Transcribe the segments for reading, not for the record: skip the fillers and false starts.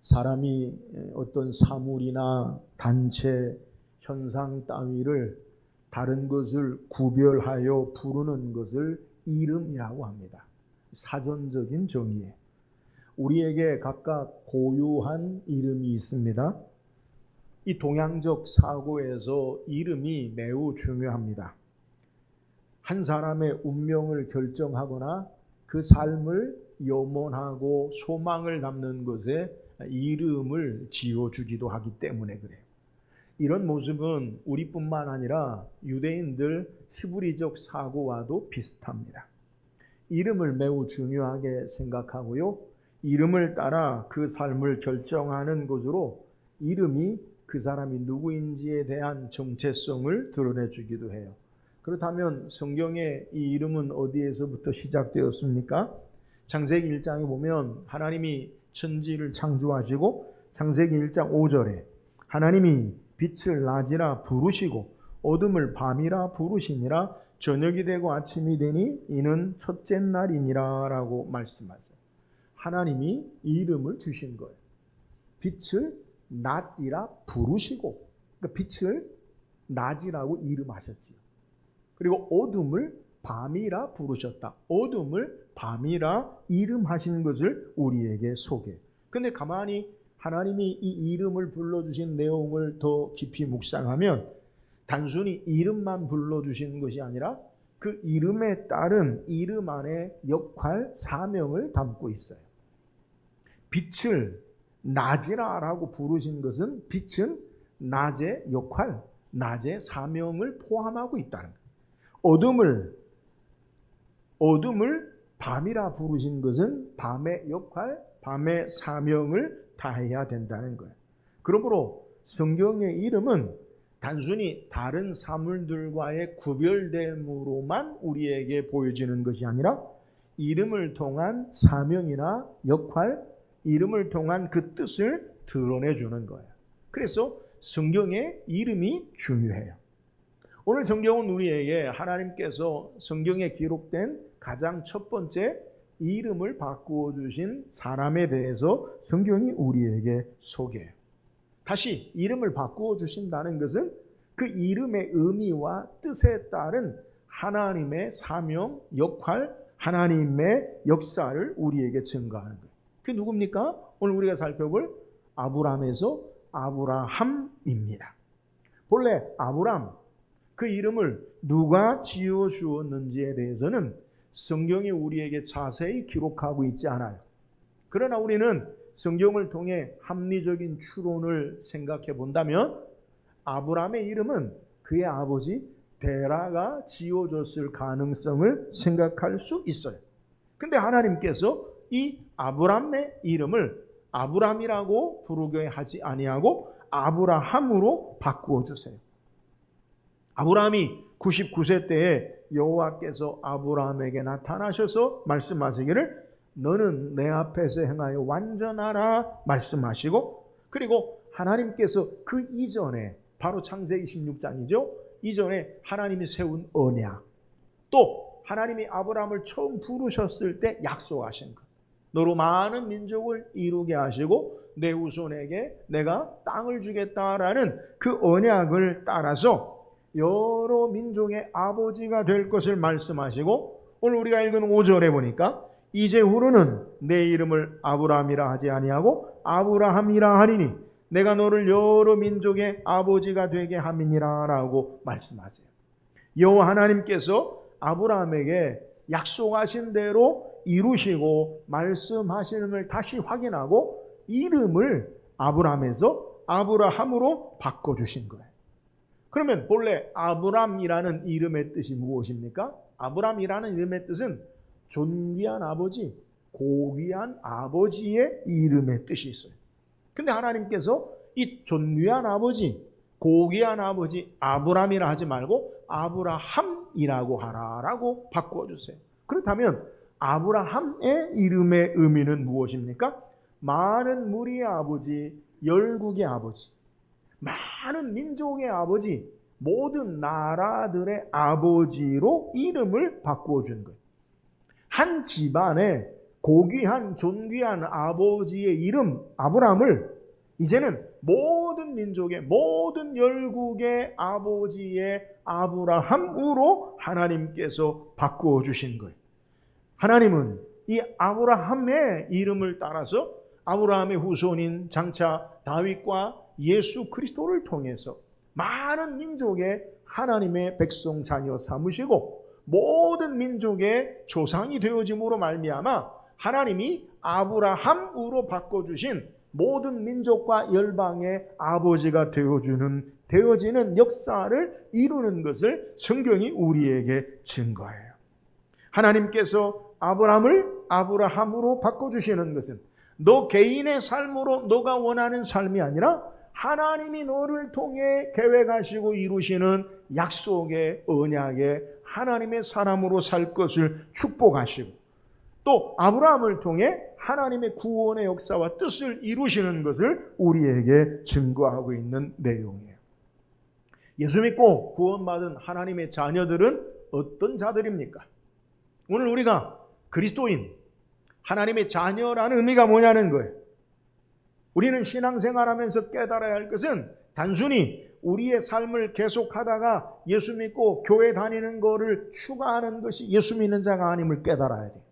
사람이 어떤 사물이나 단체, 현상 따위를 다른 것을 구별하여 부르는 것을 이름이라고 합니다. 사전적인 정의에 우리에게 각각 고유한 이름이 있습니다. 이 동양적 사고에서 이름이 매우 중요합니다. 한 사람의 운명을 결정하거나 그 삶을 염원하고 소망을 담는 것에 이름을 지어주기도 하기 때문에 그래요. 이런 모습은 우리뿐만 아니라 유대인들 히브리적 사고와도 비슷합니다. 이름을 매우 중요하게 생각하고요. 이름을 따라 그 삶을 결정하는 것으로 이름이 그 사람이 누구인지에 대한 정체성을 드러내주기도 해요. 그렇다면 성경의 이 이름은 어디에서부터 시작되었습니까? 창세기 1장에 보면 하나님이 천지를 창조하시고 창세기 1장 5절에 하나님이 빛을 낮이라 부르시고 어둠을 밤이라 부르시니라 저녁이 되고 아침이 되니 이는 첫째 날이니라 라고 말씀하세요. 하나님이 이름을 주신 거예요. 빛을 낮이라 부르시고, 그러니까 빛을 낮이라고 이름하셨지요. 그리고 어둠을 밤이라 부르셨다. 어둠을 밤이라 이름하신 것을 우리에게 소개해요. 근데 가만히 하나님이 이 이름을 불러주신 내용을 더 깊이 묵상하면 단순히 이름만 불러주신 것이 아니라 그 이름에 따른 이름 안에 역할, 사명을 담고 있어요. 빛을 낮이라고 부르신 것은 빛은 낮의 역할, 낮의 사명을 포함하고 있다는 거예요. 어둠을 밤이라 부르신 것은 밤의 역할, 밤의 사명을 다해야 된다는 거예요. 그러므로 성경의 이름은 단순히 다른 사물들과의 구별됨으로만 우리에게 보여지는 것이 아니라 이름을 통한 사명이나 역할, 이름을 통한 그 뜻을 드러내주는 거예요. 그래서 성경의 이름이 중요해요. 오늘 성경은 우리에게 하나님께서 성경에 기록된 가장 첫 번째 이름을 바꾸어 주신 사람에 대해서 성경이 우리에게 소개해요. 다시 이름을 바꾸어 주신다는 것은 그 이름의 의미와 뜻에 따른 하나님의 사명, 역할, 하나님의 역사를 우리에게 증거하는 거예요. 그게 누굽니까? 오늘 우리가 살펴볼 아브람에서 아브라함입니다. 본래 아브람, 그 이름을 누가 지어 주었는지에 대해서는 성경이 우리에게 자세히 기록하고 있지 않아요. 그러나 우리는 성경을 통해 합리적인 추론을 생각해 본다면 아브람의 이름은 그의 아버지 데라가 지어줬을 가능성을 생각할 수 있어요. 근데 하나님께서 이 아브람의 이름을 아브람이라고 부르게 하지 아니하고 아브라함으로 바꾸어 주세요. 아브라함이 99세 때에 여호와께서 아브라함에게 나타나셔서 말씀하시기를 너는 내 앞에서 행하여 완전하라 말씀하시고, 그리고 하나님께서 그 이전에 바로 창세기 16장이죠. 이전에 하나님이 세운 언약, 또 하나님이 아브라함을 처음 부르셨을 때 약속하신 것, 너로 많은 민족을 이루게 하시고 내 후손에게 내가 땅을 주겠다라는 그 언약을 따라서 여러 민족의 아버지가 될 것을 말씀하시고, 오늘 우리가 읽은 5절에 보니까 이제후로는 내 이름을 아브라함이라 하지 아니하고 아브라함이라 하리니 내가 너를 여러 민족의 아버지가 되게 함이니라 라고 말씀하세요. 여호와 하나님께서 아브라함에게 약속하신 대로 이루시고 말씀하시는 다시 확인하고 이름을 아브라함에서 아브라함으로 바꿔주신 거예요. 그러면 본래 아브람이라는 이름의 뜻이 무엇입니까? 아브람이라는 이름의 뜻은 존귀한 아버지, 고귀한 아버지의 이름의 뜻이 있어요. 근데 하나님께서 이 존귀한 아버지, 고귀한 아버지 아브람이라 하지 말고 아브라함이라고 하라라고 바꿔주세요. 그렇다면 아브라함의 이름의 의미는 무엇입니까? 많은 무리의 아버지, 열국의 아버지, 많은 민족의 아버지, 모든 나라들의 아버지로 이름을 바꾸어 준 거예요. 한 집안에 고귀한 존귀한 아버지의 이름 아브라함을 이제는 모든 민족의 모든 열국의 아버지의 아브라함으로 하나님께서 바꾸어 주신 거예요. 하나님은 이 아브라함의 이름을 따라서 아브라함의 후손인 장차 다윗과 예수 그리스도를 통해서 많은 민족의 하나님의 백성 자녀 삼으시고 모든 민족의 조상이 되어짐으로 말미암아 하나님이 아브라함으로 바꿔주신 모든 민족과 열방의 아버지가 되어지는 역사를 이루는 것을 성경이 우리에게 증거해요. 하나님께서 아브라함을 아브라함으로 바꿔주시는 것은 너 개인의 삶으로 너가 원하는 삶이 아니라 하나님이 너를 통해 계획하시고 이루시는 약속의 언약의 하나님의 사람으로 살 것을 축복하시고 또 아브라함을 통해 하나님의 구원의 역사와 뜻을 이루시는 것을 우리에게 증거하고 있는 내용이에요. 예수 믿고 구원받은 하나님의 자녀들은 어떤 자들입니까? 오늘 우리가 그리스도인, 하나님의 자녀라는 의미가 뭐냐는 거예요. 우리는 신앙생활하면서 깨달아야 할 것은 단순히 우리의 삶을 계속하다가 예수 믿고 교회 다니는 것을 추가하는 것이 예수 믿는 자가 아님을 깨달아야 돼요.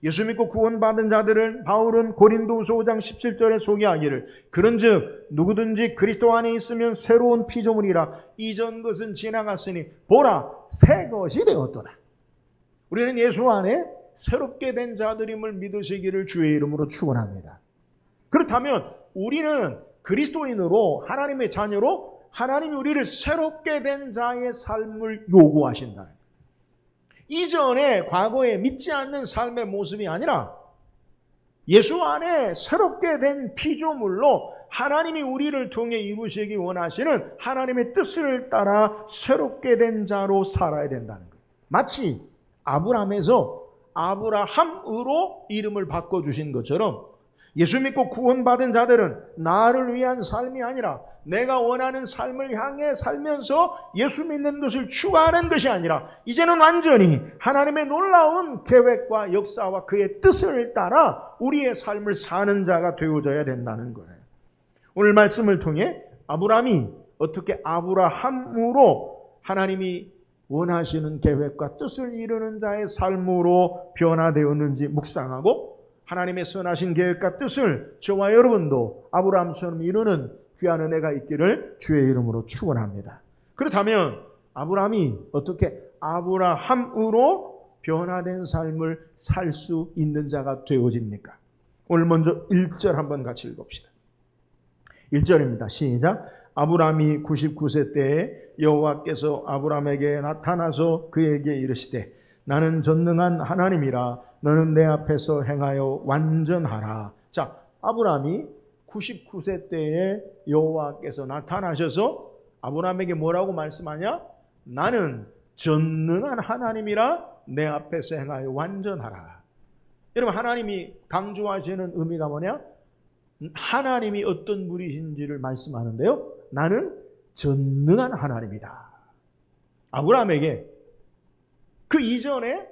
예수 믿고 구원받은 자들은 바울은 고린도후서 5장 17절에 소개하기를 그런즉 누구든지 그리스도 안에 있으면 새로운 피조물이라 이전 것은 지나갔으니 보라 새 것이 되었도다. 우리는 예수 안에 새롭게 된 자들임을 믿으시기를 주의 이름으로 축원합니다. 그렇다면 우리는 그리스도인으로 하나님의 자녀로 하나님이 우리를 새롭게 된 자의 삶을 요구하신다. 이전에 과거에 믿지 않는 삶의 모습이 아니라 예수 안에 새롭게 된 피조물로 하나님이 우리를 통해 이루시기 원하시는 하나님의 뜻을 따라 새롭게 된 자로 살아야 된다는 거예요. 마치 아브라함에서 아브라함으로 이름을 바꿔주신 것처럼 예수 믿고 구원받은 자들은 나를 위한 삶이 아니라 내가 원하는 삶을 향해 살면서 예수 믿는 것을 추구하는 것이 아니라 이제는 완전히 하나님의 놀라운 계획과 역사와 그의 뜻을 따라 우리의 삶을 사는 자가 되어져야 된다는 거예요. 오늘 말씀을 통해 아브라함이 어떻게 아브라함으로 하나님이 원하시는 계획과 뜻을 이루는 자의 삶으로 변화되었는지 묵상하고 하나님의 선하신 계획과 뜻을 저와 여러분도 아브라함처럼 이루는 귀한 은혜가 있기를 주의 이름으로 축원합니다. 그렇다면 아브라함이 어떻게 아브라함으로 변화된 삶을 살 수 있는 자가 되어집니까? 오늘 먼저 1절 한번 같이 읽읍시다. 1절입니다. 시작. 아브라함이 99세 때에 여호와께서 아브라함에게 나타나서 그에게 이르시되 나는 전능한 하나님이라 너는 내 앞에서 행하여 완전하라. 자, 아브라함이 99세 때에 여호와께서 나타나셔서 아브라함에게 뭐라고 말씀하냐? 나는 전능한 하나님이라 내 앞에서 행하여 완전하라. 여러분, 하나님이 강조하시는 의미가 뭐냐? 하나님이 어떤 분이신지를 말씀하는데요. 나는 전능한 하나님이다. 아브라함에게 그 이전에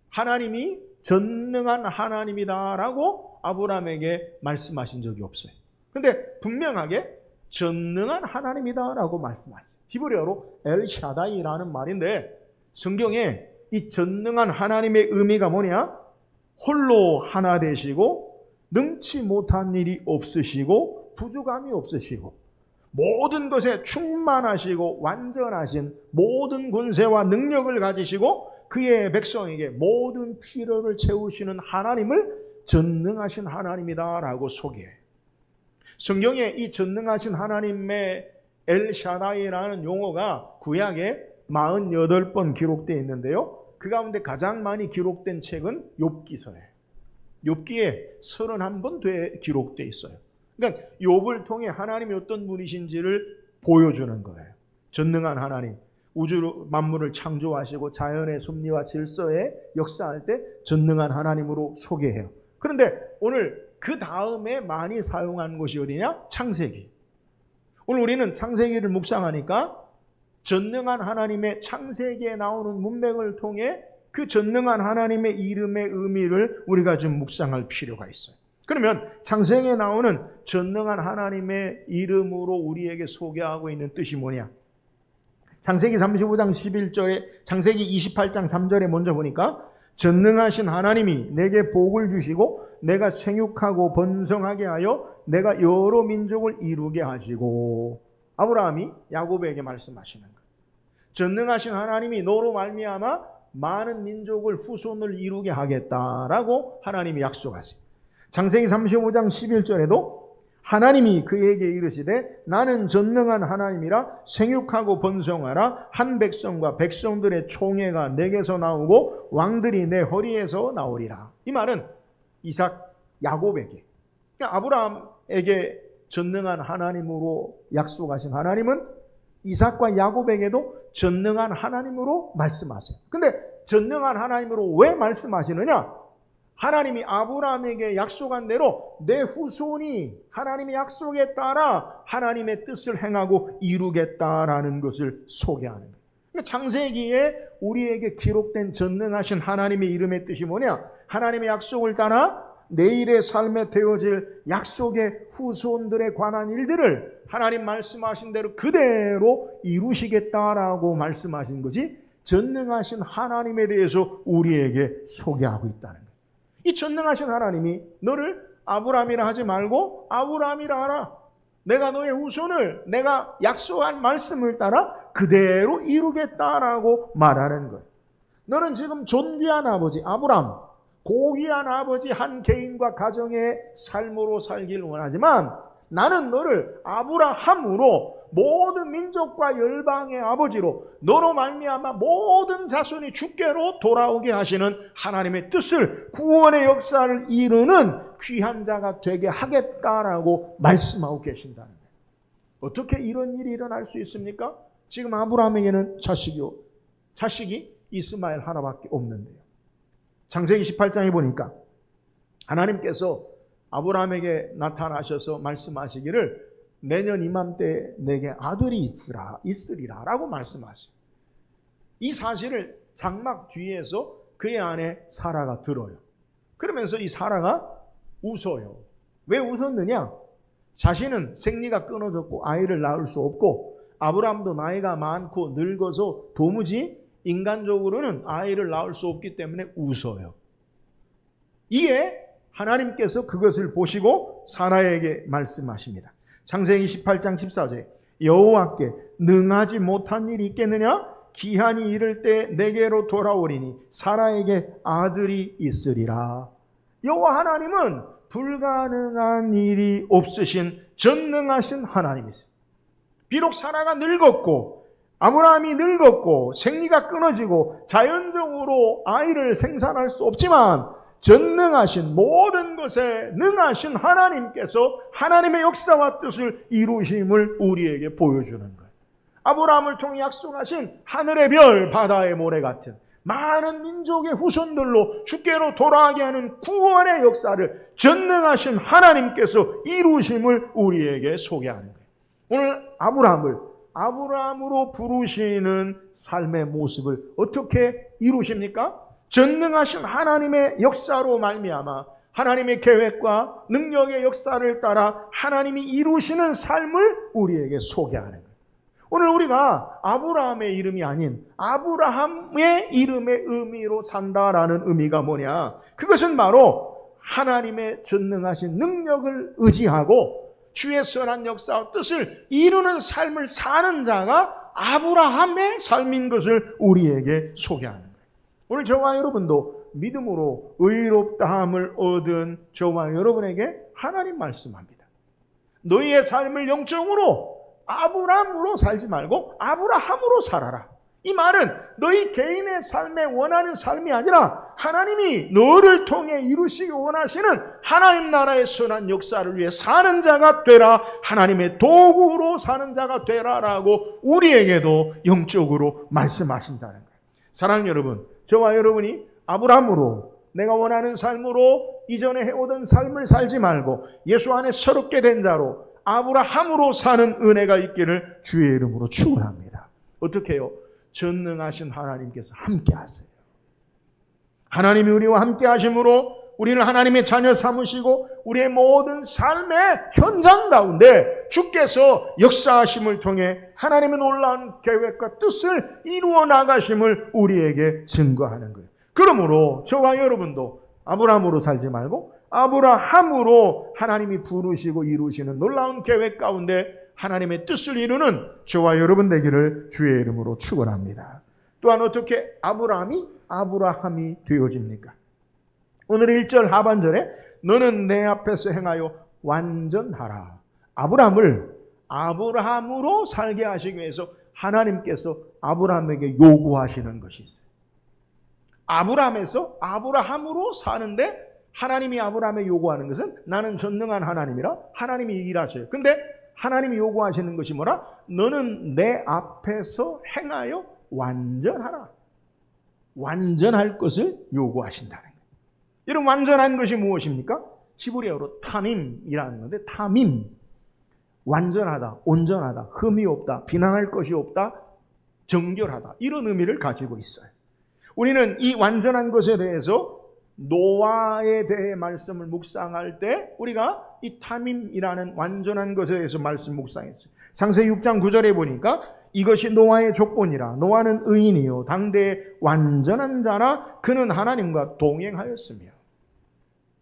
하나님이 전능한 하나님이다라고 아브라함에게 말씀하신 적이 없어요. 근데 분명하게 전능한 하나님이다라고 말씀하세요. 히브리어로 엘샤다이라는 말인데 성경에 이 전능한 하나님의 의미가 뭐냐? 홀로 하나 되시고 능치 못한 일이 없으시고 부족함이 없으시고 모든 것에 충만하시고 완전하신 모든 권세와 능력을 가지시고 그의 백성에게 모든 필요를 채우시는 하나님을 전능하신 하나님이다라고 소개해요. 성경에 이 전능하신 하나님의 엘샤다이라는 용어가 구약에 48번 기록되어 있는데요. 그 가운데 가장 많이 기록된 책은 욥기서예요. 욥기에 31번 기록되어 있어요. 그러니까 욥을 통해 하나님이 어떤 분이신지를 보여주는 거예요. 전능한 하나님, 우주 만물을 창조하시고 자연의 섭리와 질서에 역사할 때 전능한 하나님으로 소개해요. 그런데 오늘 그 다음에 많이 사용한 것이 어디냐? 창세기. 오늘 우리는 창세기를 묵상하니까 전능한 하나님의 창세기에 나오는 문맥을 통해 그 전능한 하나님의 이름의 의미를 우리가 좀 묵상할 필요가 있어요. 그러면 창세기에 나오는 전능한 하나님의 이름으로 우리에게 소개하고 있는 뜻이 뭐냐? 창세기 35장 11절에, 창세기 28장 3절에 먼저 보니까 전능하신 하나님이 내게 복을 주시고 내가 생육하고 번성하게 하여 내가 여러 민족을 이루게 하시고, 아브라함이 야곱에게 말씀하시는 거예요. 전능하신 하나님이 너로 말미암아 많은 민족을 후손을 이루게 하겠다라고 하나님이 약속하세요. 창세기 35장 11절에도 하나님이 그에게 이르시되 나는 전능한 하나님이라 생육하고 번성하라. 한 백성과 백성들의 총회가 내게서 나오고 왕들이 내 허리에서 나오리라. 이 말은 이삭, 야곱에게, 아브라함에게 전능한 하나님으로 약속하신 하나님은 이삭과 야곱에게도 전능한 하나님으로 말씀하세요. 근데 전능한 하나님으로 왜 말씀하시느냐? 하나님이 아브라함에게 약속한 대로 내 후손이 하나님의 약속에 따라 하나님의 뜻을 행하고 이루겠다라는 것을 소개하는 거예요. 그러니까 창세기에 우리에게 기록된 전능하신 하나님의 이름의 뜻이 뭐냐? 하나님의 약속을 따라 내일의 삶에 되어질 약속의 후손들에 관한 일들을 하나님 말씀하신 대로 그대로 이루시겠다라고 말씀하신 것이 전능하신 하나님에 대해서 우리에게 소개하고 있다는 거예요. 이 전능하신 하나님이 너를 아브라함이라 하지 말고 아브라함이라 하라. 내가 너의 후손을 내가 약속한 말씀을 따라 그대로 이루겠다라고 말하는 거예요. 너는 지금 존귀한 아버지 아브라함, 고귀한 아버지 한 개인과 가정의 삶으로 살길 원하지만 나는 너를 아브라함으로 모든 민족과 열방의 아버지로 너로 말미암아 모든 자손이 주께로 돌아오게 하시는 하나님의 뜻을, 구원의 역사를 이루는 귀한 자가 되게 하겠다라고 말씀하고 계신다는 거예요. 어떻게 이런 일이 일어날 수 있습니까? 지금 아브라함에게는 자식이 이스마엘 하나밖에 없는데요. 창세기 18장에 보니까 하나님께서 아브라함에게 나타나셔서 말씀하시기를 내년 이맘때 내게 아들이 있으리라 라고 말씀하세요. 이 사실을 장막 뒤에서 그의 아내 사라가 들어요. 그러면서 이 사라가 웃어요. 왜 웃었느냐? 자신은 생리가 끊어졌고 아이를 낳을 수 없고 아브라함도 나이가 많고 늙어서 도무지 인간적으로는 아이를 낳을 수 없기 때문에 웃어요. 이에 하나님께서 그것을 보시고 사라에게 말씀하십니다. 창세기 18장 14절에 여호와께 능하지 못한 일이 있겠느냐? 기한이 이를 때 내게로 돌아오리니 사라에게 아들이 있으리라. 여호와 하나님은 불가능한 일이 없으신 전능하신 하나님이세요. 비록 사라가 늙었고 아브라함이 늙었고 생리가 끊어지고 자연적으로 아이를 생산할 수 없지만 전능하신 모든 것에 능하신 하나님께서 하나님의 역사와 뜻을 이루심을 우리에게 보여주는 거예요. 아브라함을 통해 약속하신 하늘의 별, 바다의 모래 같은 많은 민족의 후손들로 주께로 돌아가게 하는 구원의 역사를 전능하신 하나님께서 이루심을 우리에게 소개하는 거예요. 오늘 아브라함으로 부르시는 삶의 모습을 어떻게 이루십니까? 전능하신 하나님의 역사로 말미암아 하나님의 계획과 능력의 역사를 따라 하나님이 이루시는 삶을 우리에게 소개하는 거예요. 오늘 우리가 아브라함의 이름이 아닌 아브라함의 이름의 의미로 산다라는 의미가 뭐냐? 그것은 바로 하나님의 전능하신 능력을 의지하고 주의 선한 역사와 뜻을 이루는 삶을 사는 자가 아브라함의 삶인 것을 우리에게 소개하는 거예요. 오늘 저와 여러분도 믿음으로 의롭다함을 얻은 저와 여러분에게 하나님 말씀합니다. 너희의 삶을 영적으로 아브라함으로 살지 말고 아브라함으로 살아라. 이 말은 너희 개인의 삶에 원하는 삶이 아니라 하나님이 너를 통해 이루시기 원하시는 하나님 나라의 선한 역사를 위해 사는 자가 되라. 하나님의 도구로 사는 자가 되라라고 우리에게도 영적으로 말씀하신다는 거예요. 사랑하는 여러분, 저와 여러분이 아브라함으로 내가 원하는 삶으로 이전에 해오던 삶을 살지 말고 예수 안에 새롭게 된 자로 아브라함으로 사는 은혜가 있기를 주의 이름으로 축원합니다. 어떻게 해요? 전능하신 하나님께서 함께 하세요. 하나님이 우리와 함께 하심으로 우리를 하나님의 자녀 삼으시고 우리의 모든 삶의 현장 가운데 주께서 역사하심을 통해 하나님의 놀라운 계획과 뜻을 이루어 나가심을 우리에게 증거하는 거예요. 그러므로 저와 여러분도 아브라함으로 살지 말고 아브라함으로 하나님이 부르시고 이루시는 놀라운 계획 가운데 하나님의 뜻을 이루는 저와 여러분 되기를 주의 이름으로 축원합니다. 또한 어떻게 아브라함이 되어집니까? 오늘 1절 하반절에 너는 내 앞에서 행하여 완전하라. 아브라함으로 살게 하시기 위해서 하나님께서 아브라함에게 요구하시는 것이 있어요. 아브라함으로 사는데 하나님이 아브라함에 요구하는 것은 나는 전능한 하나님이라 하나님이 일하셔요. 근데 하나님이 요구하시는 것이 뭐라? 너는 내 앞에서 행하여 완전하라. 완전할 것을 요구하신다는 거예요. 여러분, 완전한 것이 무엇입니까? 히브리어로 타밈이라는 건데, 타밈, 완전하다, 온전하다, 흠이 없다, 비난할 것이 없다, 정결하다, 이런 의미를 가지고 있어요. 우리는 이 완전한 것에 대해서 노아에 대해 말씀을 묵상할 때 우리가 이 타밈이라는 완전한 것에 대해서 말씀 묵상했어요. 창세기 6장 9절에 보니까 이것이 노아의 족본이라. 노아는 의인이요 당대의 완전한 자라. 그는 하나님과 동행하였으며.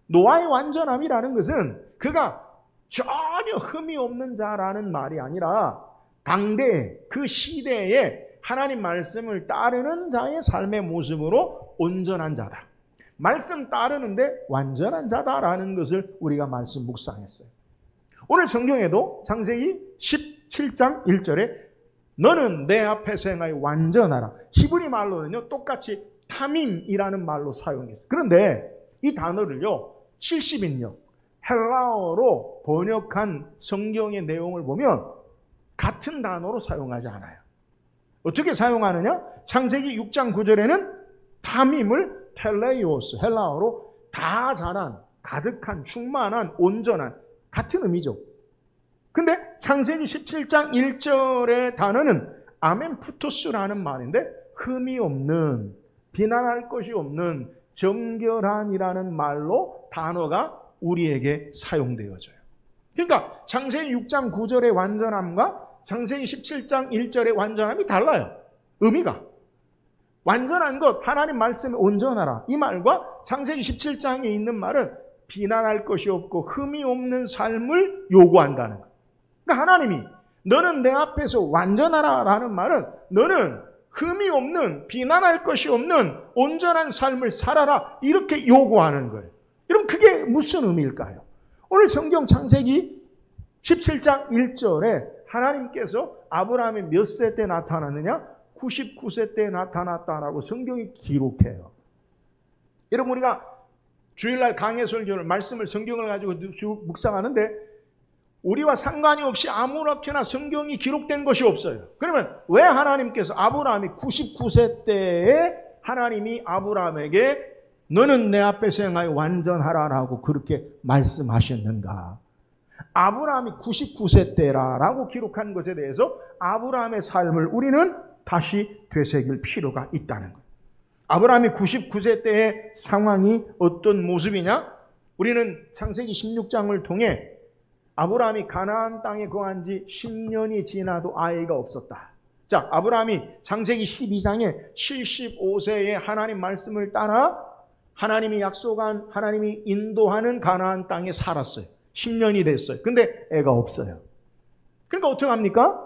노아의 완전함이라는 것은 그가 전혀 흠이 없는 자라는 말이 아니라 당대 그 시대에 하나님 말씀을 따르는 자의 삶의 모습으로 온전한 자다. 말씀 따르는데 완전한 자다라는 것을 우리가 말씀 묵상했어요. 오늘 성경에도 창세기 17장 1절에 너는 내 앞에서 행하여 완전하라. 히브리 말로는요 똑같이 타밈이라는 말로 사용했어요. 그런데 이 단어를요 70인역 헬라어로 번역한 성경의 내용을 보면 같은 단어로 사용하지 않아요. 어떻게 사용하느냐? 창세기 6장 9절에는 타밈을 텔레이오스, 헬라어로 다 자란, 가득한, 충만한, 온전한, 같은 의미죠. 근데 창세기 17장 1절의 단어는 아멘푸토스라는 말인데 흠이 없는, 비난할 것이 없는, 정결한이라는 말로 단어가 우리에게 사용되어져요. 그러니까 창세기 6장 9절의 완전함과 창세기 17장 1절의 완전함이 달라요. 의미가. 완전한 것, 하나님 말씀에 온전하라. 이 말과 창세기 17장에 있는 말은 비난할 것이 없고 흠이 없는 삶을 요구한다는 것. 그러니까 하나님이 너는 내 앞에서 완전하라 라는 말은 너는 흠이 없는, 비난할 것이 없는 온전한 삶을 살아라 이렇게 요구하는 거예요. 여러분 그게 무슨 의미일까요? 오늘 성경 창세기 17장 1절에 하나님께서 아브라함이 몇 세 때 나타났느냐? 99세 때 나타났다라고 성경이 기록해요. 여러분 우리가 주일날 강해 설교를 말씀을 성경을 가지고 묵상하는데 우리와 상관이 없이 아무렇게나 성경이 기록된 것이 없어요. 그러면 왜 하나님께서 아브라함이 99세 때에 하나님이 아브라함에게 너는 내 앞에서 행하여 완전하라라고 그렇게 말씀하셨는가? 아브라함이 99세 때라라고 기록한 것에 대해서 아브라함의 삶을 우리는 다시 되새길 필요가 있다는 거예요. 아브라함이 99세 때의 상황이 어떤 모습이냐? 우리는 창세기 16장을 통해 아브라함이 가나안 땅에 거한 지 10년이 지나도 아이가 없었다. 자, 아브라함이 창세기 12장에 75세에 하나님 말씀을 따라 하나님이 약속한, 하나님이 인도하는 가나안 땅에 살았어요. 10년이 됐어요. 근데 애가 없어요. 그러니까 어떻게 합니까?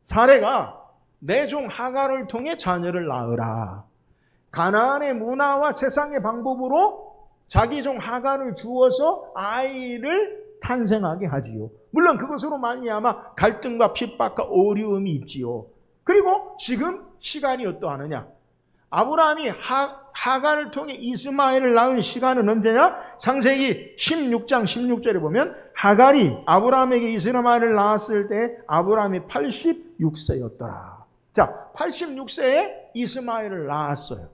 사레가 내 종 하갈을 통해 자녀를 낳으라. 가나안의 문화와 세상의 방법으로 자기 종 하갈을 주어서 아이를 탄생하게 하지요. 물론 그것으로 말미암아 갈등과 핍박과 어려움이 있지요. 그리고 지금 시간이 어떠하느냐? 아브라함이 하갈을 통해 이스마엘을 낳은 시간은 언제냐? 창세기 16장 16절에 보면 하갈이 아브라함에게 이스마엘을 낳았을 때 아브라함이 86세였더라. 자, 86세에 이스마엘을 낳았어요.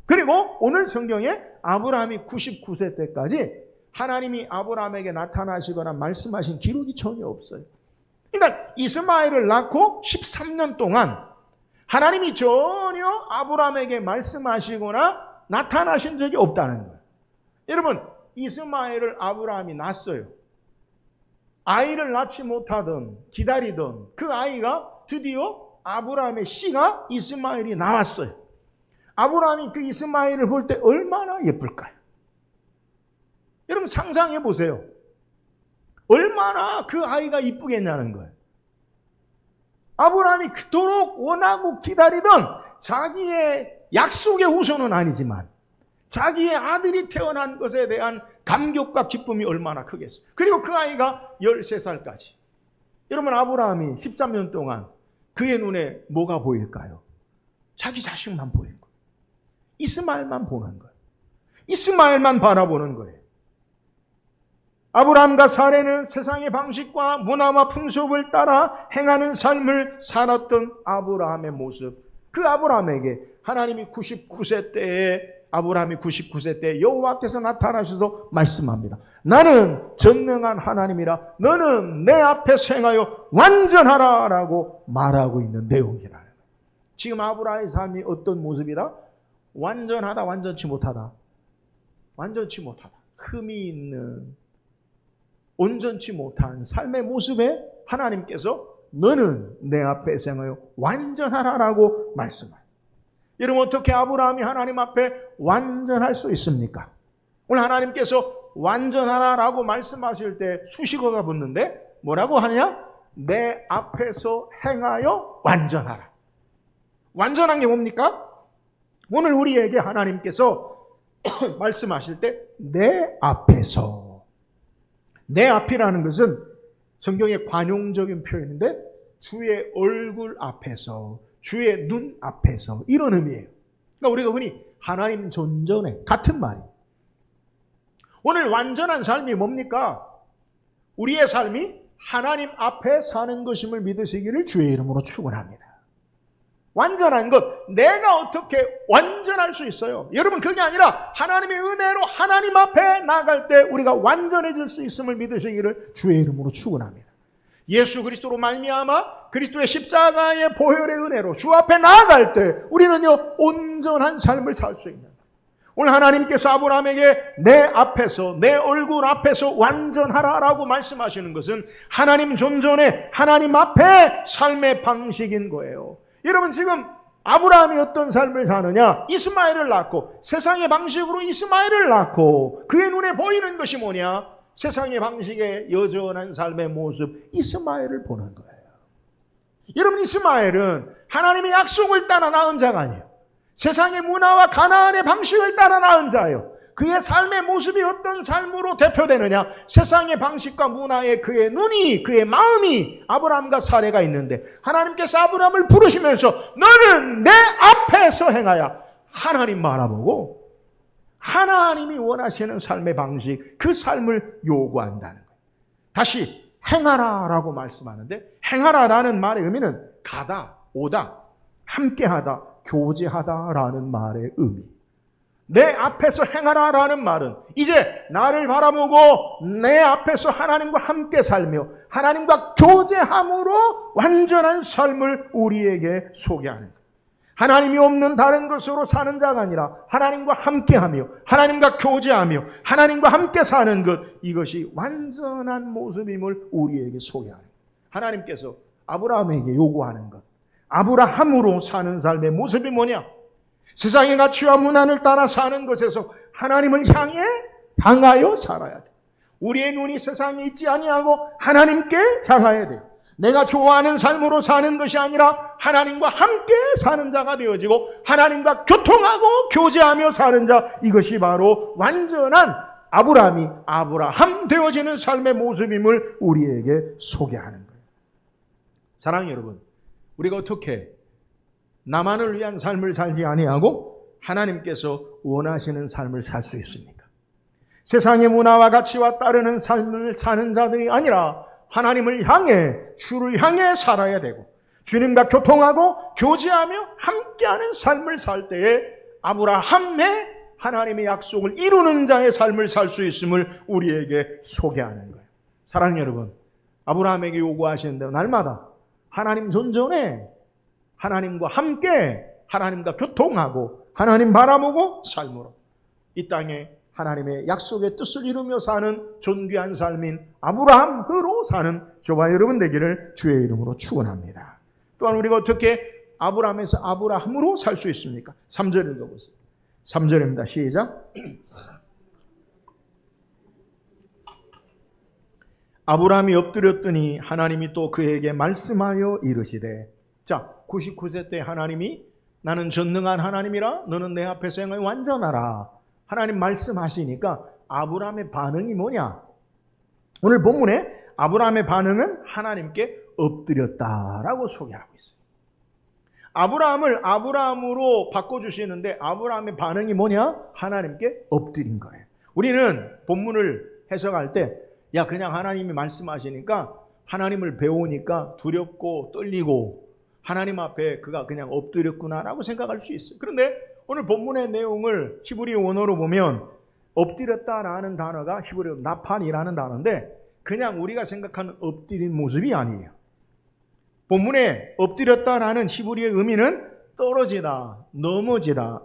그리고 오늘 성경에 아브라함이 99세 때까지 하나님이 아브라함에게 나타나시거나 말씀하신 기록이 전혀 없어요. 그러니까 이스마엘을 낳고 13년 동안 하나님이 전혀 아브라함에게 말씀하시거나 나타나신 적이 없다는 거예요. 여러분, 이스마엘을 아브라함이 낳았어요. 아이를 낳지 못하던 기다리던 그 아이가 드디어 아브라함의 씨가 이스마엘이 나왔어요. 아브라함이 그 이스마엘을 볼 때 얼마나 예쁠까요? 여러분 상상해 보세요. 얼마나 그 아이가 이쁘겠냐는 거예요. 아브라함이 그토록 원하고 기다리던 자기의 약속의 후손은 아니지만 자기의 아들이 태어난 것에 대한 감격과 기쁨이 얼마나 크겠어요. 그리고 그 아이가 13살까지. 여러분 아브라함이 13년 동안 그의 눈에 뭐가 보일까요? 자기 자식만 보일 거예요. 이스마엘만 보는 거예요. 이스마엘만 바라보는 거예요. 아브라함과 사레는 세상의 방식과 문화와 풍습을 따라 행하는 삶을 살았던 아브라함의 모습. 그 아브라함에게 하나님이 99세 때에 아브라함이 99세 때 여호와께서 나타나셔서 말씀합니다. 나는 전능한 하나님이라 너는 내 앞에 행하여 완전하라 라고 말하고 있는 내용이라는 거예요. 지금 아브라함의 삶이 어떤 모습이다? 완전하다, 완전치 못하다. 완전치 못하다. 흠이 있는, 온전치 못한 삶의 모습에 하나님께서 너는 내 앞에 행하여 완전하라라고 말씀하요. 여러분 어떻게 아브라함이 하나님 앞에 완전할 수 있습니까? 오늘 하나님께서 완전하라라고 말씀하실 때 수식어가 붙는데 뭐라고 하냐? 내 앞에서 행하여 완전하라. 완전한 게 뭡니까? 오늘 우리에게 하나님께서 말씀하실 때 내 앞에서, 내 앞이라는 것은 성경의 관용적인 표현인데 주의 얼굴 앞에서, 주의 눈 앞에서 이런 의미예요. 그러니까 우리가 흔히 하나님 존전에 같은 말이에요. 오늘 완전한 삶이 뭡니까? 우리의 삶이 하나님 앞에 사는 것임을 믿으시기를 주의 이름으로 축원합니다. 완전한 것, 내가 어떻게 완전할 수 있어요? 여러분 그게 아니라 하나님의 은혜로 하나님 앞에 나갈 때 우리가 완전해질 수 있음을 믿으시기를 주의 이름으로 축원합니다. 예수 그리스도로 말미암아 그리스도의 십자가의 보혈의 은혜로 주 앞에 나아갈 때 우리는요 온전한 삶을 살 수 있는, 오늘 하나님께서 아브라함에게 내 앞에서, 내 얼굴 앞에서 완전하라라고 말씀하시는 것은 하나님 존전에 하나님 앞에 삶의 방식인 거예요. 여러분 지금 아브라함이 어떤 삶을 사느냐? 이스마엘을 낳고 세상의 방식으로 이스마엘을 낳고 그의 눈에 보이는 것이 뭐냐? 세상의 방식의 여전한 삶의 모습 이스마엘을 보는 거예요. 여러분 이스마엘은 하나님의 약속을 따라 낳은 자가 아니에요. 세상의 문화와 가나안의 방식을 따라 낳은 자예요. 그의 삶의 모습이 어떤 삶으로 대표되느냐? 세상의 방식과 문화에 그의 눈이, 그의 마음이 아브라함과 사레가 있는데 하나님께서 아브라함을 부르시면서 너는 내 앞에서 행하여 하나님 바라보고 하나님이 원하시는 삶의 방식, 그 삶을 요구한다는 거예요. 다시 행하라라고 말씀하는데 행하라라는 말의 의미는 가다, 오다, 함께하다, 교제하다라는 말의 의미. 내 앞에서 행하라라는 말은 이제 나를 바라보고 내 앞에서 하나님과 함께 살며 하나님과 교제함으로 완전한 삶을 우리에게 소개하는 거예요. 하나님이 없는 다른 것으로 사는 자가 아니라 하나님과 함께하며 하나님과 교제하며 하나님과 함께 사는 것, 이것이 완전한 모습임을 우리에게 소개하는 거예요. 하나님께서 아브라함에게 요구하는 것, 아브라함으로 사는 삶의 모습이 뭐냐? 세상의 가치와 문화를 따라 사는 것에서 하나님을 향하여 살아야 돼. 우리의 눈이 세상에 있지 아니하고 하나님께 향해야 돼. 내가 좋아하는 삶으로 사는 것이 아니라 하나님과 함께 사는 자가 되어지고 하나님과 교통하고 교제하며 사는 자, 이것이 바로 완전한 아브라함이 아브라함 되어지는 삶의 모습임을 우리에게 소개하는 거예요. 사랑하는 여러분, 우리가 어떻게 나만을 위한 삶을 살지 아니하고 하나님께서 원하시는 삶을 살 수 있습니까? 세상의 문화와 가치와 따르는 삶을 사는 자들이 아니라 하나님을 향해, 주를 향해 살아야 되고 주님과 교통하고 교제하며 함께하는 삶을 살 때에 아브라함의 하나님의 약속을 이루는 자의 삶을 살 수 있음을 우리에게 소개하는 거예요. 사랑하는 여러분, 아브라함에게 요구하시는 대로 날마다 하나님 존전에 하나님과 함께 하나님과 교통하고 하나님 바라보고 삶으로 이 땅에 하나님의 약속의 뜻을 이루며 사는 존귀한 삶인 아브라함으로 사는 저와 여러분 되기를 주의 이름으로 축원합니다. 또한 우리가 어떻게 아브라함에서 아브라함으로 살 수 있습니까? 3절 읽어보세요. 3절입니다. 시작. 아브라함이 엎드렸더니 하나님이 또 그에게 말씀하여 이르시되, 자, 99세 때 하나님이 나는 전능한 하나님이라 너는 내 앞에서 행하여 완전하라. 하나님 말씀하시니까 아브라함의 반응이 뭐냐? 오늘 본문에 아브라함의 반응은 하나님께 엎드렸다라고 소개하고 있어요. 아브라함을 아브라함으로 바꿔주시는데 아브라함의 반응이 뭐냐? 하나님께 엎드린 거예요. 우리는 본문을 해석할 때 야, 그냥 하나님이 말씀하시니까 하나님을 배우니까 두렵고 떨리고 하나님 앞에 그가 그냥 엎드렸구나라고 생각할 수 있어요. 그런데 오늘 본문의 내용을 히브리 원어로 보면 엎드렸다라는 단어가 히브리어 나판이라는 단어인데 그냥 우리가 생각하는 엎드린 모습이 아니에요. 본문에 엎드렸다라는 히브리의 의미는 떨어지다, 넘어지다,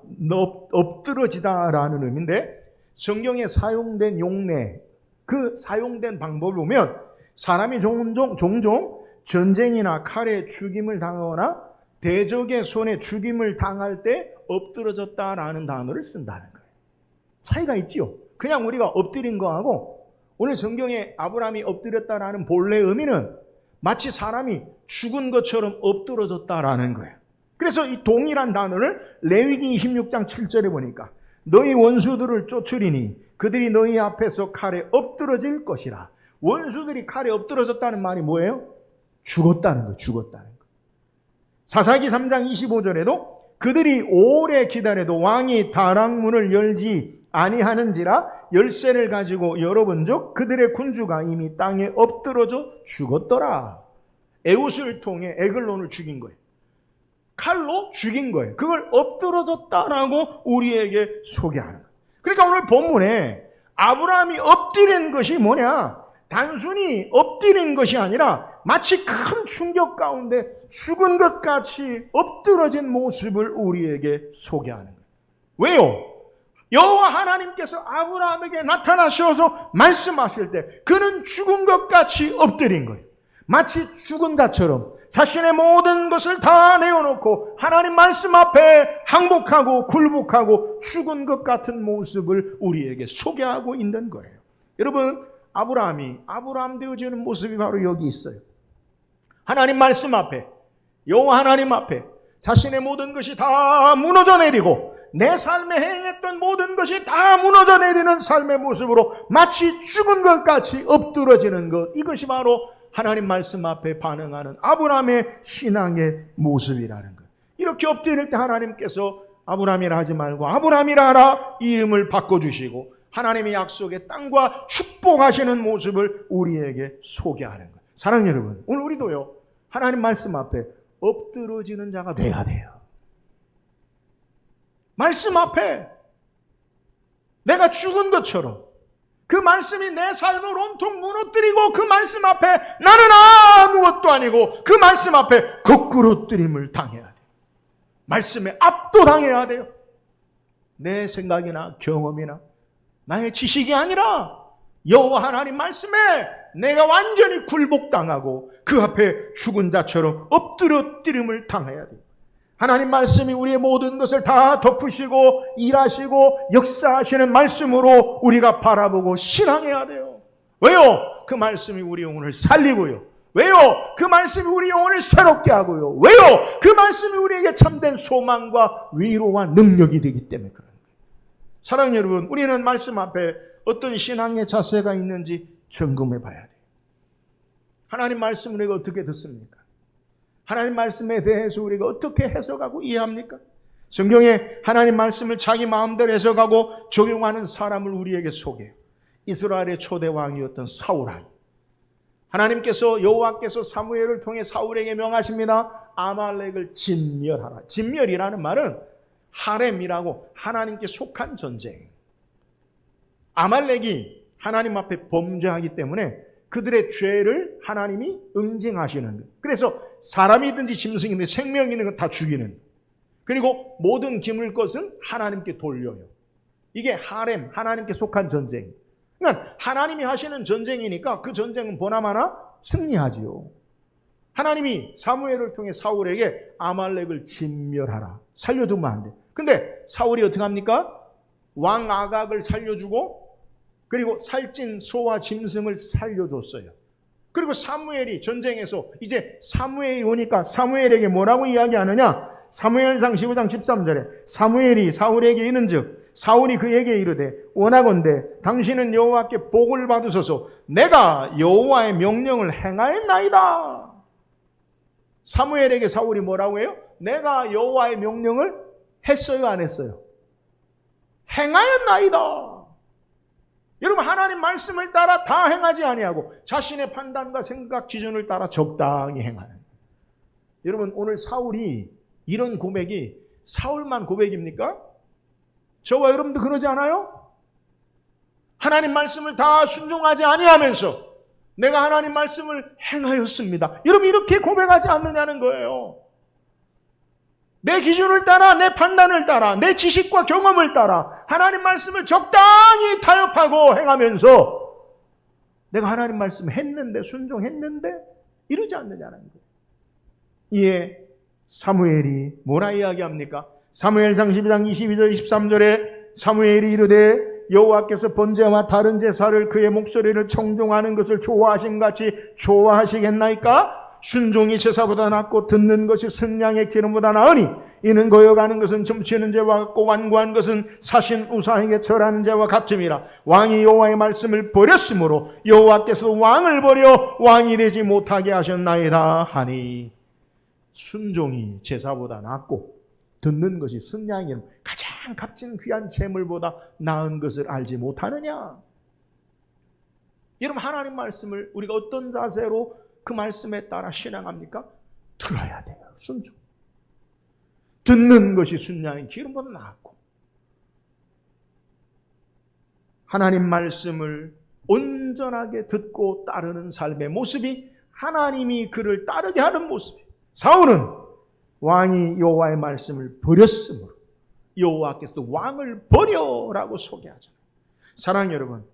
엎드러지다라는 의미인데 성경에 사용된 용례, 그 사용된 방법을 보면 사람이 종종 전쟁이나 칼에 죽임을 당하거나 대적의 손에 죽임을 당할 때 엎드러졌다라는 단어를 쓴다는 거예요. 차이가 있지요. 그냥 우리가 엎드린 거하고 오늘 성경에 아브라함이 엎드렸다라는 본래 의미는 마치 사람이 죽은 것처럼 엎드러졌다라는 거예요. 그래서 이 동일한 단어를 레위기 26장 7절에 보니까 너희 원수들을 쫓으리니 그들이 너희 앞에서 칼에 엎드러질 것이라. 원수들이 칼에 엎드러졌다는 말이 뭐예요? 죽었다는 거예요. 죽었다는 거. 사사기 3장 25절에도 그들이 오래 기다려도 왕이 다락문을 열지 아니하는지라 열쇠를 가지고 열어본즉 그들의 군주가 이미 땅에 엎드러져 죽었더라. 에웃을 통해 에글론을 죽인 거예요. 칼로 죽인 거예요. 그걸 엎드러졌다라고 우리에게 소개하는 거예요. 그러니까 오늘 본문에 아브라함이 엎드린 것이 뭐냐? 단순히 엎드린 것이 아니라 마치 큰 충격 가운데 죽은 것 같이 엎드러진 모습을 우리에게 소개하는 거예요. 왜요? 여호와 하나님께서 아브라함에게 나타나셔서 말씀하실 때 그는 죽은 것 같이 엎드린 거예요. 마치 죽은 자처럼 자신의 모든 것을 다 내어놓고 하나님 말씀 앞에 항복하고 굴복하고 죽은 것 같은 모습을 우리에게 소개하고 있는 거예요. 여러분, 아브라함이 아브라함 되어지는 모습이 바로 여기 있어요. 하나님 말씀 앞에, 여호와 하나님 앞에 자신의 모든 것이 다 무너져 내리고 내 삶에 행했던 모든 것이 다 무너져 내리는 삶의 모습으로 마치 죽은 것 같이 엎드러지는 것, 이것이 바로 하나님 말씀 앞에 반응하는 아브라함의 신앙의 모습이라는 것. 이렇게 엎드릴 때 하나님께서 아브라함이라 하지 말고 아브라함이라 하라 이름을 바꿔주시고 하나님의 약속의 땅과 축복하시는 모습을 우리에게 소개하는 것. 사랑하는 여러분, 오늘 우리도요 하나님 말씀 앞에 엎드러지는 자가 돼야 돼요. 말씀 앞에 내가 죽은 것처럼 그 말씀이 내 삶을 온통 무너뜨리고 그 말씀 앞에 나는 아무것도 아니고 그 말씀 앞에 거꾸로 뜨림을 당해야 돼요. 말씀에 압도당해야 돼요. 내 생각이나 경험이나 나의 지식이 아니라 여호와 하나님 말씀에 내가 완전히 굴복당하고 그 앞에 죽은 자처럼 엎드려뜨림을 당해야 돼요. 하나님 말씀이 우리의 모든 것을 다 덮으시고 일하시고 역사하시는 말씀으로 우리가 바라보고 신앙해야 돼요. 왜요? 그 말씀이 우리 영혼을 살리고요. 왜요? 그 말씀이 우리 영혼을 새롭게 하고요. 왜요? 그 말씀이 우리에게 참된 소망과 위로와 능력이 되기 때문에 그런 거예요. 사랑하는 여러분, 우리는 말씀 앞에 어떤 신앙의 자세가 있는지 점검해 봐야 돼요. 하나님 말씀을 우리가 어떻게 듣습니까? 하나님 말씀에 대해서 우리가 어떻게 해석하고 이해합니까? 성경에 하나님 말씀을 자기 마음대로 해석하고 적용하는 사람을 우리에게 소개해요. 이스라엘의 초대 왕이었던 사울왕. 하나님께서 여호와께서 사무엘을 통해 사울에게 명하십니다. 아말렉을 진멸하라. 진멸이라는 말은 하렘이라고 하나님께 속한 전쟁. 아말렉이 하나님 앞에 범죄하기 때문에 그들의 죄를 하나님이 응징하시는 거예요. 그래서 사람이든지 짐승이든지 생명이 있는 건 다 죽이는 거예요. 그리고 모든 기물 것은 하나님께 돌려요. 이게 하렘, 하나님께 속한 전쟁. 그러니까 하나님이 하시는 전쟁이니까 그 전쟁은 보나마나 승리하지요. 하나님이 사무엘을 통해 사울에게 아말렉을 진멸하라. 살려두면 안 돼. 근데 사울이 어떻게 합니까? 왕 아각을 살려주고 그리고 살찐 소와 짐승을 살려줬어요. 그리고 사무엘이 전쟁에서 이제 사무엘이 오니까 사무엘에게 뭐라고 이야기하느냐? 사무엘상 15장 13절에 사무엘이 사울에게 이른즉 사울이 그에게 이르되 원하건대 당신은 여호와께 복을 받으소서 내가 여호와의 명령을 행하였나이다. 사무엘에게 사울이 뭐라고 해요? 내가 여호와의 명령을 했어요, 안 했어요? 행하였나이다. 여러분, 하나님 말씀을 따라 다 행하지 아니하고 자신의 판단과 생각 기준을 따라 적당히 행하는. 여러분, 오늘 사울이 이런 고백이 사울만 고백입니까? 저와 여러분도 그러지 않아요? 하나님 말씀을 다 순종하지 아니하면서 내가 하나님 말씀을 행하였습니다. 여러분, 이렇게 고백하지 않느냐는 거예요. 내 기준을 따라, 내 판단을 따라, 내 지식과 경험을 따라 하나님 말씀을 적당히 타협하고 행하면서 내가 하나님 말씀 했는데, 순종했는데 이러지 않느냐는 거예요. 이에 사무엘이 뭐라 이야기합니까? 사무엘상 12장 22절 23절에 사무엘이 이르되 여호와께서 번제와 다른 제사를 그의 목소리를 청종하는 것을 좋아하심같이 좋아하시겠나이까? 순종이 제사보다 낫고 듣는 것이 순양의 기름보다 나으니 이는 거여가는 것은 점치는 죄와 같고 완고한 것은 사신 우상에게 절하는 죄와 같음이라. 왕이 여호와의 말씀을 버렸으므로 여호와께서 왕을 버려 왕이 되지 못하게 하셨나이다 하니. 순종이 제사보다 낫고 듣는 것이 순양의 가장 값진 귀한 재물보다 나은 것을 알지 못하느냐? 여러분, 하나님 말씀을 우리가 어떤 자세로 그 말씀에 따라 신앙합니까? 들어야 돼요. 순종. 듣는 것이 순양의 기름보다 낫고 하나님 말씀을 온전하게 듣고 따르는 삶의 모습이 하나님이 그를 따르게 하는 모습이에요. 사울은 왕이 여호와의 말씀을 버렸으므로 여호와께서도 왕을 버려라고 소개하잖아요. 사랑하는 여러분,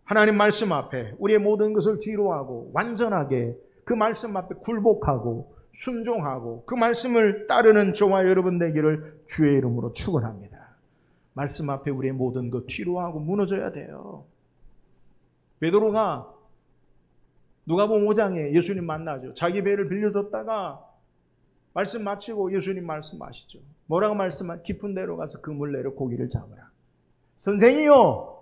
하나님 말씀 앞에 우리의 모든 것을 뒤로하고 완전하게 그 말씀 앞에 굴복하고 순종하고 그 말씀을 따르는 저와 여러분 되기를 주의 이름으로 축원합니다. 말씀 앞에 우리의 모든 것 뒤로하고 무너져야 돼요. 베드로가 누가복음 5장에 예수님 만나죠. 자기 배를 빌려줬다가 말씀 마치고 예수님 말씀하시죠. 뭐라고 말씀하? 깊은 데로 가서 그물 내려 고기를 잡으라. 선생이요,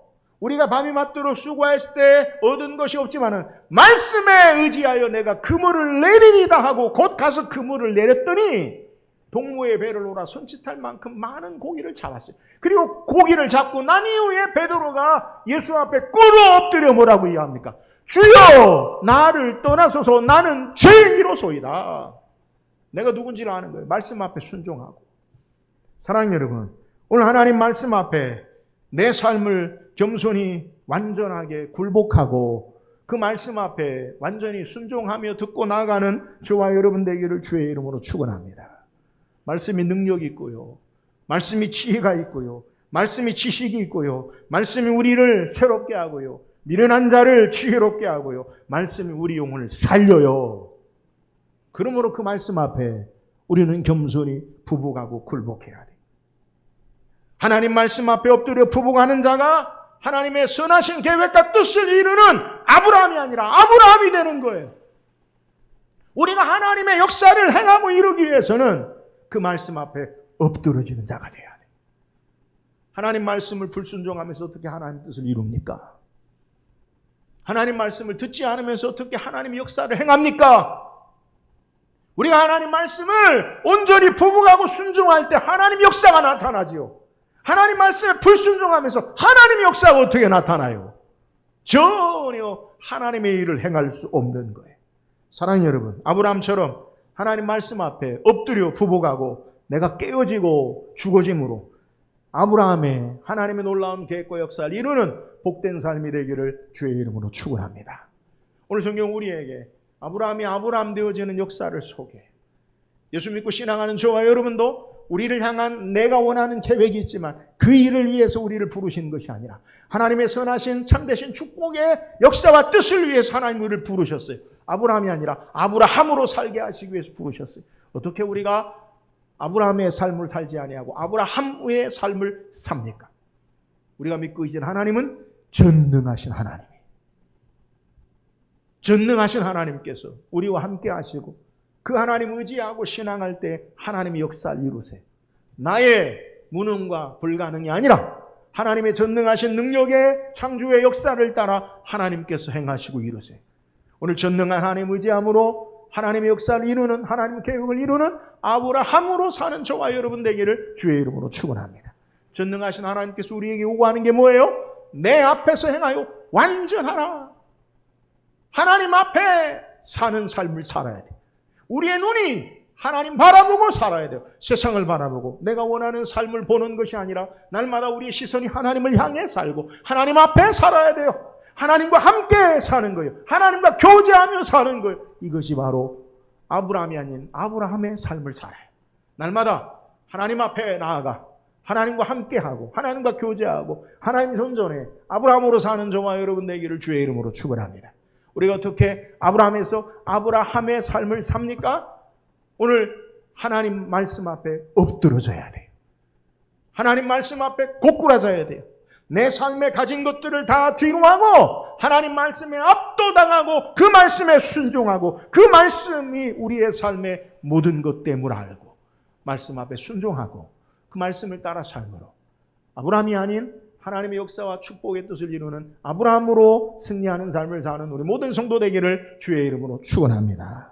우리가 밤이 맞도록 수고했을 때 얻은 것이 없지만은 말씀에 의지하여 내가 그물을 내리리다 하고 곧 가서 그물을 내렸더니 동무의 배를 오라 손짓할 만큼 많은 고기를 잡았어요. 그리고 고기를 잡고 난 이후에 베드로가 예수 앞에 꿇어 엎드려 뭐라고 이야기합니까? 주여, 나를 떠나소서, 나는 죄인이로소이다. 내가 누군지를 아는 거예요. 말씀 앞에 순종하고. 사랑하는 여러분, 오늘 하나님 말씀 앞에 내 삶을 겸손히 완전하게 굴복하고 그 말씀 앞에 완전히 순종하며 듣고 나아가는 저와 여러분 되기를 주의 이름으로 축원합니다. 말씀이 능력이 있고요. 말씀이 지혜가 있고요. 말씀이 지식이 있고요. 말씀이 우리를 새롭게 하고요. 미련한 자를 지혜롭게 하고요. 말씀이 우리 영혼을 살려요. 그러므로 그 말씀 앞에 우리는 겸손히 부복하고 굴복해야 돼. 하나님 말씀 앞에 엎드려 부복하는 자가 하나님의 선하신 계획과 뜻을 이루는 아브라함이 아니라 아브라함이 되는 거예요. 우리가 하나님의 역사를 행하고 이루기 위해서는 그 말씀 앞에 엎드러지는 자가 돼야 돼. 하나님 말씀을 불순종하면서 어떻게 하나님 뜻을 이룹니까? 하나님 말씀을 듣지 않으면서 어떻게 하나님의 역사를 행합니까? 우리가 하나님 말씀을 온전히 부복하고 순종할 때 하나님의 역사가 나타나지요. 하나님 말씀에 불순종하면서 하나님의 역사가 어떻게 나타나요? 전혀 하나님의 일을 행할 수 없는 거예요. 사랑하는 여러분, 아브라함처럼 하나님 말씀 앞에 엎드려 부복하고 내가 깨어지고 죽어짐으로 아브라함의 하나님의 놀라운 계획과 역사를 이루는 복된 삶이 되기를 주의 이름으로 축원합니다. 오늘 성경 우리에게 아브라함이 아브라함 되어지는 역사를 소개해요. 예수 믿고 신앙하는 저와 여러분도 우리를 향한 내가 원하는 계획이 있지만 그 일을 위해서 우리를 부르신 것이 아니라 하나님의 선하신 참되신 축복의 역사와 뜻을 위해서 하나님 우리를 부르셨어요. 아브라함이 아니라 아브라함으로 살게 하시기 위해서 부르셨어요. 어떻게 우리가 아브라함의 삶을 살지 아니하고 아브라함의 삶을 삽니까? 우리가 믿고 있는 하나님은 전능하신 하나님이에요. 전능하신 하나님께서 우리와 함께 하시고 그 하나님 의지하고 신앙할 때 하나님의 역사를 이루세요. 나의 무능과 불가능이 아니라 하나님의 전능하신 능력의 창조의 역사를 따라 하나님께서 행하시고 이루세요. 오늘 전능한 하나님 의지함으로 하나님의 역사를 이루는 하나님의 계획을 이루는 아브라함으로 사는 저와 여러분 되기를 주의 이름으로 축원합니다. 전능하신 하나님께서 우리에게 요구하는 게 뭐예요? 내 앞에서 행하여 완전하라. 하나님 앞에 사는 삶을 살아야 돼. 우리의 눈이 하나님 바라보고 살아야 돼요. 세상을 바라보고 내가 원하는 삶을 보는 것이 아니라 날마다 우리의 시선이 하나님을 향해 살고 하나님 앞에 살아야 돼요. 하나님과 함께 사는 거예요. 하나님과 교제하며 사는 거예요. 이것이 바로 아브라함이 아닌 아브라함의 삶을 살아요. 날마다 하나님 앞에 나아가 하나님과 함께하고 하나님과 교제하고 하나님 존전에 아브라함으로 사는 저와 여러분 되기를 주의 이름으로 축원합니다. 우리가 어떻게 아브라함에서 아브라함의 삶을 삽니까? 오늘 하나님 말씀 앞에 엎드러져야 돼요. 하나님 말씀 앞에 고꾸라져야 돼요. 내 삶에 가진 것들을 다 뒤로하고 하나님 말씀에 압도당하고 그 말씀에 순종하고 그 말씀이 우리의 삶의 모든 것 됨을 알고 말씀 앞에 순종하고 그 말씀을 따라 삶으로 아브라함이 아닌 하나님의 역사와 축복의 뜻을 이루는 아브라함으로 승리하는 삶을 사는 우리 모든 성도 되기를 주의 이름으로 축원합니다.